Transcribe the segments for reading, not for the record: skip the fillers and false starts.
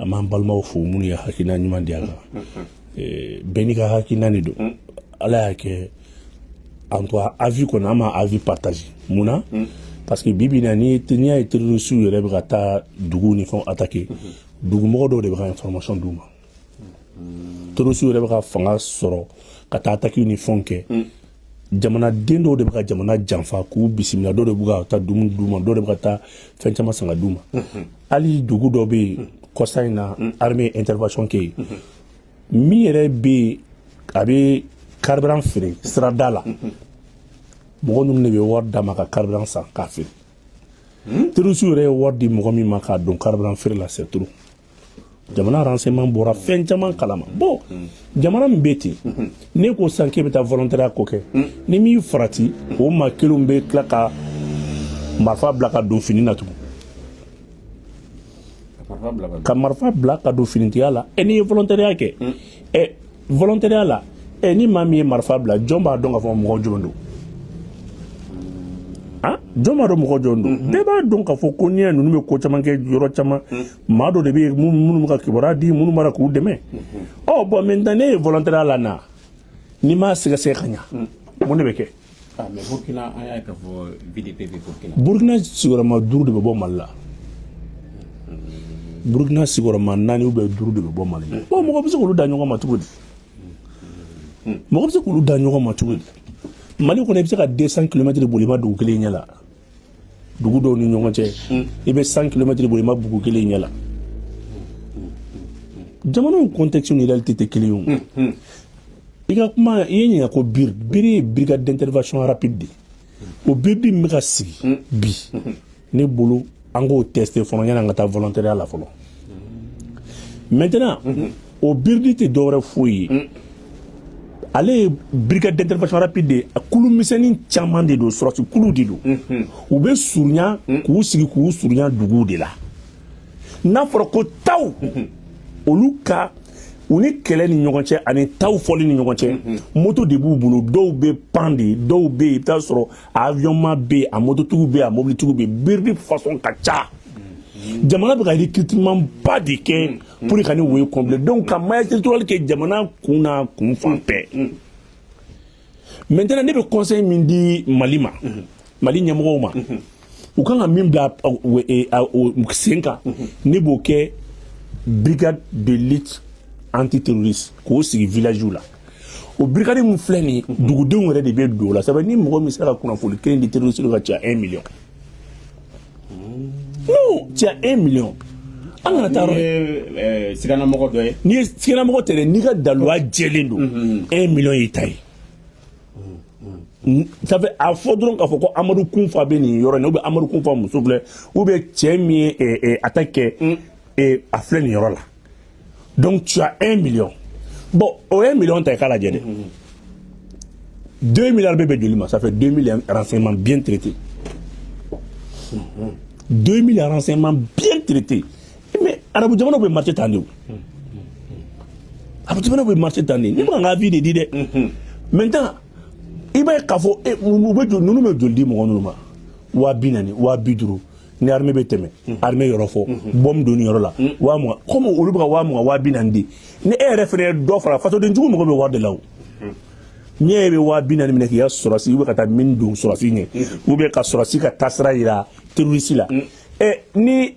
an b'an balimaw fo minnu ye hakilina ɲuman di a kan bɛɛ n'i ka hakilina de don ala y'a kɛ en tout cas avis kɔni an ma avis partage mun na parce que bibi na ni y'a ye terroriste yɛrɛ bɛ ka taa dugu ni fɛnw attaquer dugumɔgɔ dɔw de bɛ ka information d'u ma terroriste yɛrɛ bɛ ka fanga sɔrɔ ka taa attaquer ni fɛnw kɛ jamanaden dɔw de bɛ ka jamana janfa k'u bisimila dɔw de bɛ ka taa dumuni d'u ma dɔw de bɛ ka taa fɛn caman san ka d'u ma hali dugu dɔ bɛ yen kɔsa in na armée intervention kɛ yen min yɛrɛ bɛ yen a bɛ carburant feere sirada la mɔgɔ ninnu de bɛ wari d'a ma ka carburant san k'a feere terroriste yɛrɛ ye wari di mɔgɔ min ma k'a don carburant feere la c'est trop jamana renseignement bɔra fɛn caman kalama bon jamana min bɛ ten ne ko san k'e bɛ taa volontariat ko kɛ ni m'i farati o maa kelenw bɛ tila ka marifa bila ka don fini na tugun ka marifa bila ka don finitigiya la n'i ye volontariat kɛ volontariat la ni maa min ye marifa bila jɔn b'a dɔn k'a fɔ mɔgɔ jumɛn don jɔn b'a dɔn mɔgɔ jɔn don bɛɛ b'a dɔn k'a fɔ ko n'i ye ninnu bɛ ko caman kɛ yɔrɔ caman maa dɔ de bɛ yen minnu bɛ ka kibaruya di minnu b'a k'u dɛmɛ bon maintenant ne ye volontariat la na n'i m'a sɛgɛsɛgɛ ka ɲa mun de bɛ kɛ mais Burkina an y'a ye k'a fɔ VDP bɛ Burkina sigiyɔrɔma 5 de bɛ bɔ Mali la Burkina sigiyɔrɔma 4 ou bien 5 de bɛ bɔ Mali la bon mɔgɔ bɛ se k'olu da ɲɔgɔn ma cogo di mɔgɔ bɛ se k'olu da ɲɔgɔn ma cogo di Mali kɔnɔ i bɛ se ka 200 km boli i ma dugu kelen ɲɛ la dugu dɔw ni ɲɔgɔn cɛ i bɛ 100 km boli i ma dugu kelen ɲɛ la jamanaw contexte ni réalité tɛ kelen ye i ka kuma i ye ɲininka ko BIR ye brigade d'intervention rapide de o BIR min bɛ ka sigi bi ne bolo an k'o tester fɔlɔ yanni an ka taa volontariat la fɔlɔ maintenant o BIR tɛ dɔwɛrɛ foyi ye ale ye brigade d'intervention rapide de a kulu misɛnnin caman de don sɔrɔsi kulu de don u bɛ surunya k'u sigi k'u surunya duguw de la n'a fɔra ko taw olu ka u ni kɛlɛ ni ɲɔgɔn cɛ ani taw fɔli ni ɲɔgɔn cɛ moto de b'u bolo dɔw bɛ pan de dɔw bɛ yen i bɛ taa sɔrɔ avion ma bɛ yen a mototigiw bɛ yen a mobilitigiw bɛ yen BIR façon ka ca jamana bɛ ka recrutement ba de kɛ pour que ni wo ye combler donc ka maillage territorial kɛ jamana kun na kun fan bɛɛ maintenant ne bɛ conseil min di Mali ma Mali ɲɛmɔgɔw ma u kan ka min bila sen kan ne b'o kɛ brigade de lutte antiterroriste k'o sigi village la o brigade min filɛ nin ye dugudenw yɛrɛ de bɛ don o la sabu ni mɔgɔ min sera ka kunnafoni kelen di terroriste ka ca 1 million non tu as 1 million an kana taa yɔrɔ siganamɔgɔ dɔ ye n'i ye siganamɔgɔ tɛ dɛ n'i ka daluya jɛlen don 1 million y'i ta ye ça fait a fɔ dɔrɔn k'a fɔ ko Amadu Kunfa bɛ nin yɔrɔ in na ou bien Amadu Kunfa muso filɛ ou bien cɛ min ye attaque kɛ a filɛ nin yɔrɔ la donc tu as 1 million bon o 1 million ta i k'a lajɛ dɛ 2 milliards bɛ bɛn joli ma ça fait 2 milliards renseignements bien traités 2 milliards renseignements bien traités mais arabu jamana bɛ marché tan de o arabu jamana bɛ marché tan de ne bɛ ka n ka avis de di dɛ maintenant i b'a ye k'a fɔ ninnu bɛ joli di mɔgɔ ninnu ma 240 250 ni armée bɛ tɛmɛ armée yɔrɔ fɔ bombe donni yɔrɔ la 20 comme olu bɛ ka 20 240 di ni e yɛrɛ fana ye dɔ fara fasodenjugu mɔgɔ bɛ wari de la o ni e bɛ 240 minɛ k'i ka sɔrɔsi ou bien ka taa min don sɔrɔsi ɲɛ ou bien ka sɔrɔsi ka taasira yira terroriste la ni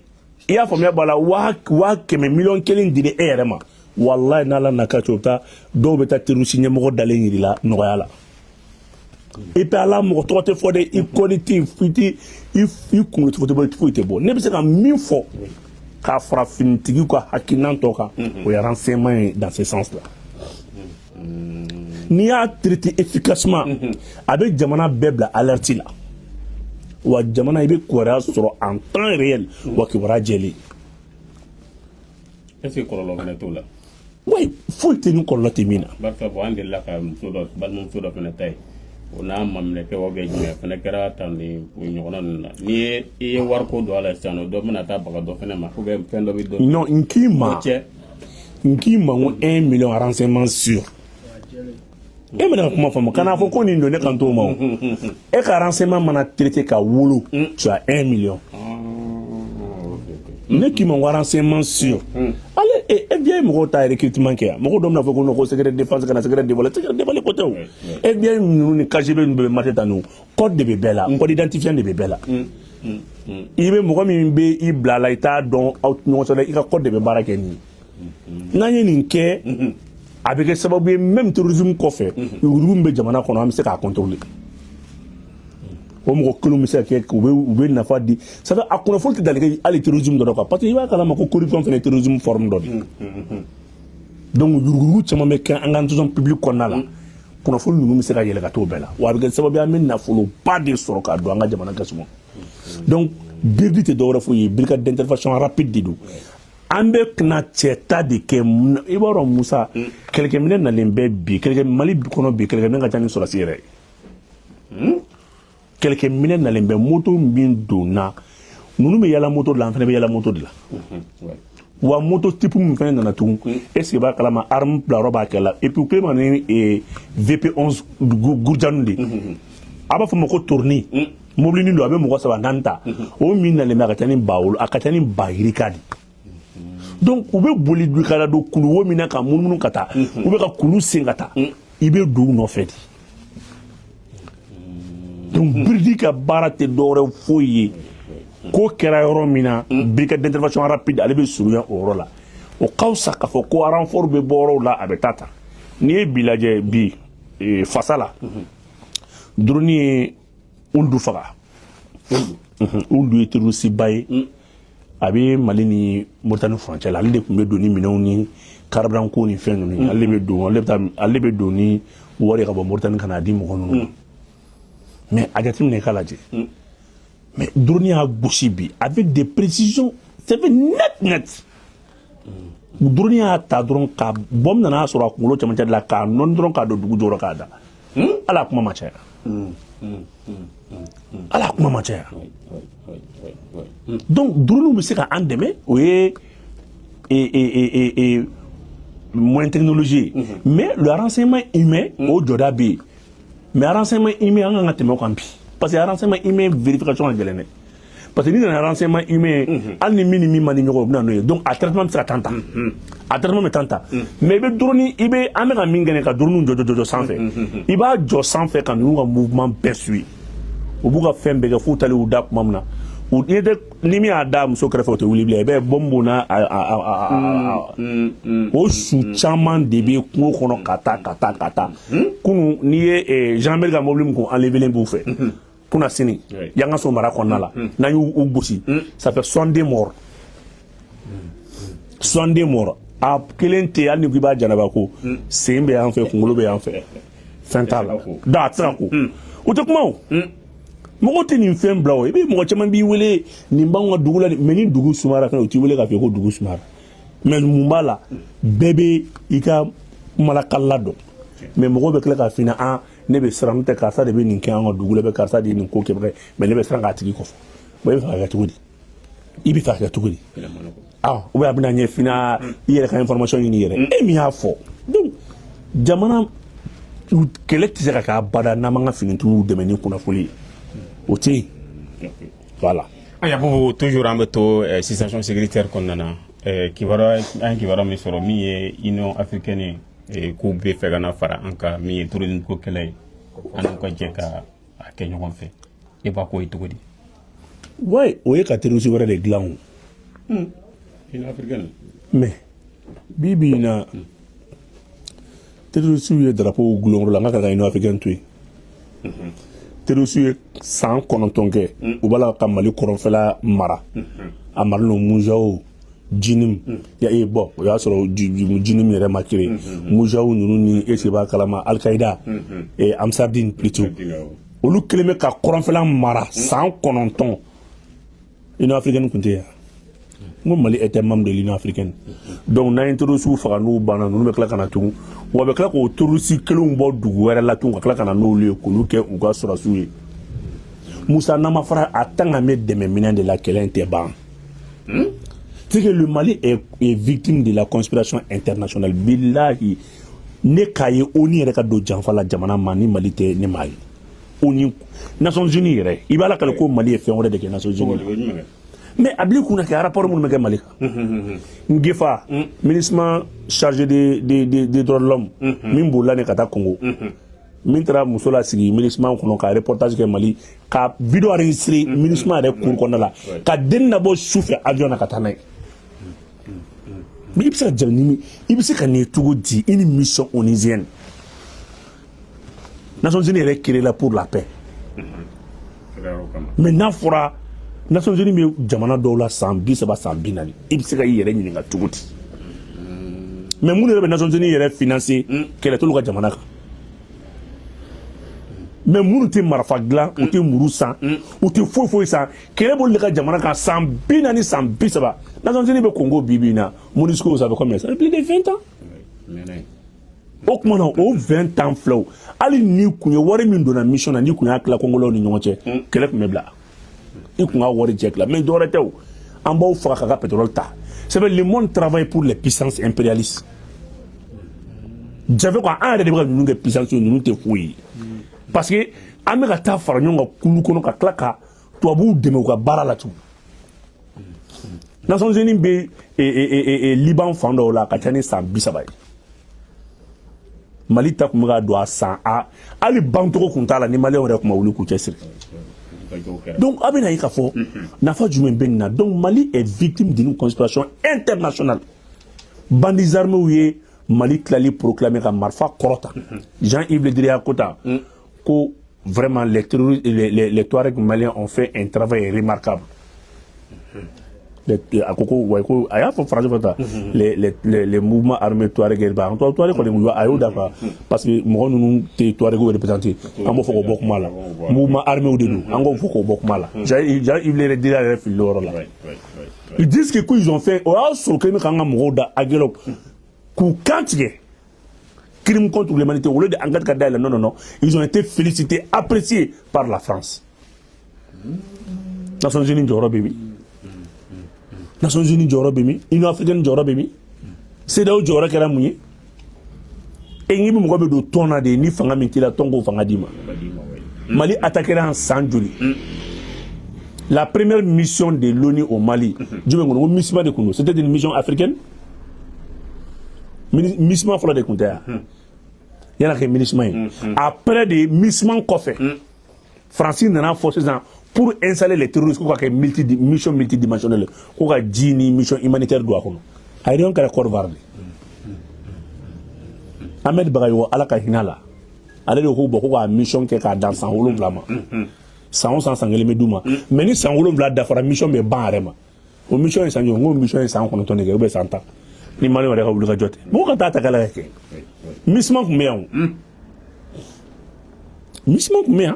i y'a faamuya b'a la 100 million kelen di e yɛrɛ ma walayi n'ala na ka co ta dɔw bɛ taa terroriste ɲɛmɔgɔ dalen yiri la nɔgɔya la et puis ala mɔgɔ tɔgɔ tɛ fɔ dɛ i kɔni tɛ i kunkolo foyi tɛ bɔ ne bɛ se ka min fɔ k'a fara finitigiw ka hakilina tɔ kan o ye renseignement ye dans ce sens là n'i y'a traité efficacement a bɛ jamana bɛɛ bila alerte la wa jamana i bɛ kibaruya sɔrɔ en temps réel wa kibaruya jɛlen est ce que kɔlɔlɔ fana t'o la oui foyi tɛ ni kɔlɔlɔ tɛ min na barisa bon an delila ka balimamuso dɔ fana ta ye o n'a maminɛkɛw bɛ jumɛn fana kɛra tan ni o ɲɔgɔnna ninnu na ni i ye wariko don a la sisan dɔ bɛna taa baga dɔ fana ma ou bien fɛn dɔ bɛ dɔ non n k'i ma ko 1 million renseignement sûr e bɛna ka kuma faamu kana fɔ ko nin don ne kan t'o ma o e ka renseignement mana traité ka wolo tu as 1 million ne qui m'ont renseignement sûr allez FBI mo ta recrutement ke mo do na fo ko secret défense kana secret dévoilé côté FBI ni KGB ni be mateta no code de bebela code identifiant de bebela il be mo mi be i blala ita don out no so i ka code de be barake ni nanye ni ke avec sababu même tourisme ko fait tourisme be jamana kono am se ka contrôler o mo ko mi se ke ube na fa di ça fait akuna folti dalé ali tourisme do ko parce que il va kala ma ko corruption fait tourisme forme do donc yuruguru chama me kan engagement public ko nala kuna fol nu mi se ka yele ka to bela wa avec sababu am na folo pas de soro ka do anga jamana kasumo donc birdite do wara fo yi brigade d'intervention rapide didu ambe kna cheta de ke iboro musa quelques minutes na lembe bi quelques mali kono bi quelques minutes ka tani sur la sire quelques minutes na lembe moto bin dona nunu me yala moto de l'enfant be yala moto de la wa moto type mun fene na tu est-ce que ba kala ma arme la roba kala et puis que man et VP11 gourjanundi aba fo moko tourner mobili ni do abe moko saba nanta o min na lembe ka tani baul akatani bayiri kadi donc ube boli du kala do kulu wo mina ka mununu kata ube ka kulu singata ibe do no fedi donc birdi ka barate dore foye ko kera yoro mina brigade d'intervention rapide ale be suruya oro la o kausa ka fo ko renfort be boro la abetata ni bilaje bi fasala droni undu faga undu etirusi bay abi mali ni Mauritanie frontière la de kumbe doni minɛw ni carburant ko ni fɛn ninnu ale be doni wari ka bɔ Mauritanie kana di mɔgɔ ninnu mais a jateminɛ k'a lajɛ mais drone y'a gosi bi avec des précisions c'est fait net drone y'a ta dɔrɔn ka bom nana sɔrɔ a kunkolo cɛmancɛ de la k'a nɔni dɔrɔn k'a don dugu jɔyɔrɔ k'a da ala kuma ma caya ala kuma ma caya donc drone be se ka an dɛmɛ o ye moyen technologie mais le renseignement humain o jɔda be yen mais renseignement humain an ka tɛmɛ o kan bi parce que renseignement humain vérification ka gɛlɛn dɛ parce que ni nana renseignement humain hali ni min ni min man di ɲɔgɔn o bɛna n'o ye donc a traitement bɛ se ka tanta a traitement bɛ tanta mais i bɛ drone i bɛ an bɛ ka min kɛ ka drone jɔ sanfɛ i b'a jɔ sanfɛ ka ninnu ka mouvement bɛɛ suit u b'u ka fɛn bɛɛ kɛ f'u tali u da tuma min na ni min y'a da muso kɛrɛfɛ o tɛ wuli bilen i bɛ bɔnbɔn na o su caman de bɛ kungo kɔnɔ ka taa kunun n'i ye gendarmerie ka mobili min kun enlevé b'u fɛ kuna sini yanga so mara kɔnɔna la n'an y'u gosi ça fait 62 morts 62 morts a kelen tɛ hali ni ko i b'a janaba ko sen bɛ yan fɛ kunkolo bɛ yan fɛ fɛn t'a la da a tɛ se ka ko o tɛ kuma o mɔgɔ tɛ nin fɛn bila o i bɛ mɔgɔ caman b'i wele nin b'anw ka dugu la mais ni dugu sumara fana o t'i wele k'a fɔ ko dugu sumara mais mun b'a la bɛɛ bɛ i ka kumalakala dɔn mais mɔgɔ bɛ tila k'a f'i ɲɛna ne bɛ siran n'o tɛ karisa de bɛ nin kɛ an ka dugu la bɛ karisa de ye nin ko kɛ mais ne bɛ siran k'a tigi kɔfɛ bon i bɛ fɛ ka kɛ cogo di i bɛ fɛ ka kɛ cogo di ou bien a bɛna ɲɛ f'i ɲɛna i yɛrɛ ka information ɲini i yɛrɛ e min y'a fɔ donc jamana kɛlɛ tɛ se ka kɛ abada n'an m'an ka finitigiw dɛmɛ ni kunnafoni ye o tɛ yen voilà. Yakubu toujours an bɛ to situation sécuritaire kɔnɔna na kibaruya an ye kibaruya min sɔrɔ min ye Union africaine k'u bɛ fɛ ka na fara an kan min ye tourisme ko kɛlɛ ye an n'u ka jɛ ka a kɛ ɲɔgɔn fɛ e b'a k'o ye cogo di. ouais o ye ka terrorisme wɛrɛ de dilan o. Union africaine. mais bi bi in na terrorisme ye drapeau gulon la n ka ka Union africaine to yen. terrorisme ye san 9 kɛ u b'a la ka Mali kɔrɔnfɛla mara a maralen don Mujaw Jinim bon o y'a sɔrɔ Jinim yɛrɛ ma créé Mujaw ninnu ni est-ce que b'a kalama Al-Qaïda Amsardine plutôt olu kelen bɛ ka kɔrɔnfɛla mara san 9 Union africaine tun tɛ yan n ko Mali était membre de l'Union africaine donc n'an ye terroristes faga n'u banna ninnu bɛ tila ka na tugun wa bɛ tila k'o terroristes kelenw bɔ dugu wɛrɛ la tugun ka tila ka na n'olu ye k'olu kɛ u ka sɔrɔsiw ye Moussa n'a fara a tant à mettre des minants de la kɛlɛ in tɛ ban c'est que le Mali est victime de la conspiration internationale billahi ne k'a ye ONU yɛrɛ ka don janfa la jamana ma ni Mali tɛ ne m'a ye ONU Nations Unies yɛrɛ i b'a la k'ale ko Mali ye fɛn wɛrɛ de kɛ Nations Unies mais abli kuna ke rapport mun meke malika ngefa ministre chargé des droits de l'homme min bolla ne kata Congo min tra musola sigi ministre kono ka reportage ke Mali ka video enregistré ministre de cour kono la ka den na bo souffle avion na kata nay mais il bisa jamni il bisa ka ne tugo di une mission onusienne Nations Unies est créée là pour la paix mais n'a fora Nations Unies me jamana dola sambi saba sambi nani ibse ka yere nyini nga tuguti mais mun rebe Nations Unies yere financer kele to luka jamana ka mais mun te marfa glan ou te murusan ou te fo san kele bol luka jamana ka sambi nani sambi saba Nations Unies be Congo bibina munisco ça fait combien ça plus de 20 ans ok mon au 20 ans flow ali ni kunye wari min dona mission na ni kunya akla Congo ni nyonche kele kumebla il y a wari jek la mais dorete en bas fa pétrole ta c'est le monde travaille pour les puissances impérialistes j'avais quoi un des nous des puissances nous te fouiller parce que amega ta fara nyonga kulu kono ka klaka to abu de me ko bara la tout Nations Unies be et Liban fando la ka tani sam bisabay Mali ta kuma do a 100 a ali bantoko kuntala ni Mali ore kuma wulu ku chesiri donc abena yika fo nafa jumen benna donc Mali est victime d'une conspiration internationale bandits armés ouye Mali klali proclamé comme marfa korota Jean-Yves Le Drian Kota que vraiment les Touaregs maliens ont fait un travail remarquable les mouvements armés Touareg parce que moi nous Touareg représenté en faut beaucoup mal mouvement armé de nous en faut beaucoup mal il les dire ils disent que ils ont fait sur que nous quand moda agelo ku kantige crime contre l'humanité au lieu de engager Kadhafi non ils ont été félicités appréciés par la France Nations Unies d'Europe baby Nations Unies d'Europe baby Union africaine d'Europe baby c'est là où j'aurais qu'à mouiller et ni me gobe do tona de ni fanga mitila tongo fanga dima Mali attaqué en Sanjoli la première mission de l'ONU au Mali c'était une mission africaine mission fala de Kuntea il y a un mission après des missions coffre Francine n'a forcé pour installer les terroristes quoi que mission multidimensionnelle quoi djini mission humanitaire doit kono ayron kala korvarde Ahmed Bagayo ala ka hinala ale ko boko ko mission ke ka dans san wolon blama san sangele meduma mais ni san wolon bla da fara mission be banrema o mission e sanjo ngo mission e san kono tonne ke be santa ni mali wala ka bulu ka jote mo ka tata kala ke mission ko meon mission ko meon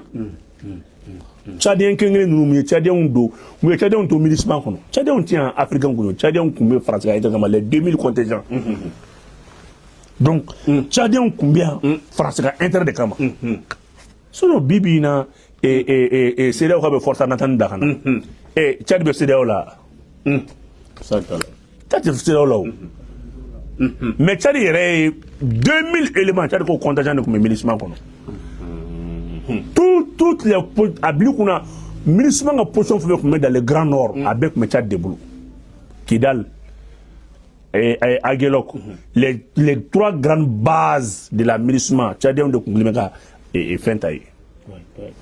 Tchadien kengene nous mu Tchadien do mu Tchadien to ministre kono Tchadien tient africain ko Tchadien ko me France ga ita les 2000 contingents donc Tchadien combien France ga intérêt de kama sono bibi na et c'est là où be force n'entendre dakana et Tchad be c'est là là ça c'est là mais Tchad il y a 2000 éléments Tchad ko contingent ko ministre kono toutes les ablikuna ministre nga position fait comme dans le Grand Nord avec mes Tchad de boulot Kidal et Aguelok les trois grandes bases de la ministre Tchadien de Koulimeka et Fentaï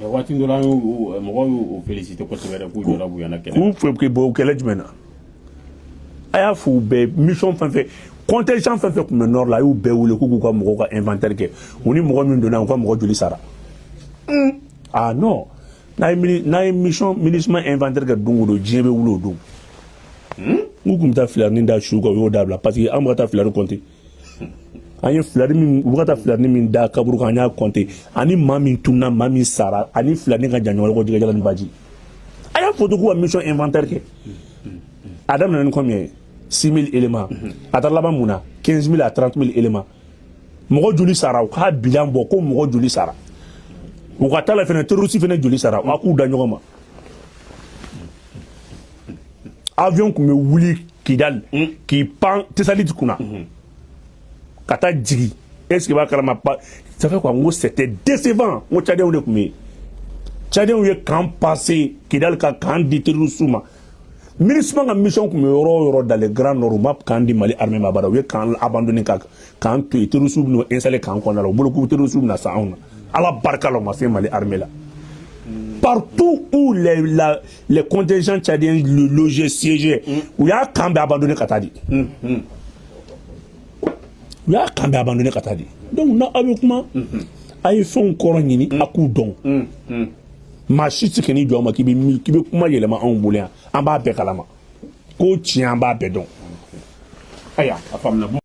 wati ndola mo féliciter ko tebere ku jora bu yana kene ku fe ke bo kele jmena aya fu be mission fait contingent fait comme Nord là ou be wule ku ko mo ko inventaire ke oni mo min dona ko mo joli sara ah non na mission ministre inventaire que dungu do djebe wulo do ngum ta filar ni da shuga yo dabla parce que am ta filar compter ani filar mi ta filar ni min da kaburu ka nya compter ani mami tuna mami sara ani filar ni ka janyo ko diga ni baji aya photo ko mission inventaire ke adam na combien 6000 éléments atala ba muna 15000 à 30000 éléments mo juli sara ka bilan bo ko mo juli sara ou quand la fenêtre aussi fenêtre joli sara wa ku da nyoma avion ku me wuli Kidal qui pan tesalit kuna kata djigi est-ce que va kalama pas ça fait quoi ngo c'était décevant mo Tchadien on est camp passé Kidal ka kan déterru suma MINUSMA ka mission kun bɛ yɔrɔ o yɔrɔ dans les grands nord map kan di Mali armée ma bara u ye kan abandonné kan to yen terroriste bɛn'o installé kan kɔnɔna la u bolo k'u terroriste bɛna sa anw na Ala barika la o ma se Mali armée la partout où les contingents tchadiens logeaient siégeaient u y'a kan bɛɛ abandonné ka taa di u y'a kan bɛɛ abandonné ka taa di donc n'a aw bɛ kuma a ye fɛnw kɔrɔ ɲini a k'u dɔn maa si tɛ kɛ n'i jɔ ma k'i bɛ kuma yɛlɛma anw bolo yan an b'a bɛɛ kalama ko tiɲɛ an b'a bɛɛ dɔn. Aya, a faamuna.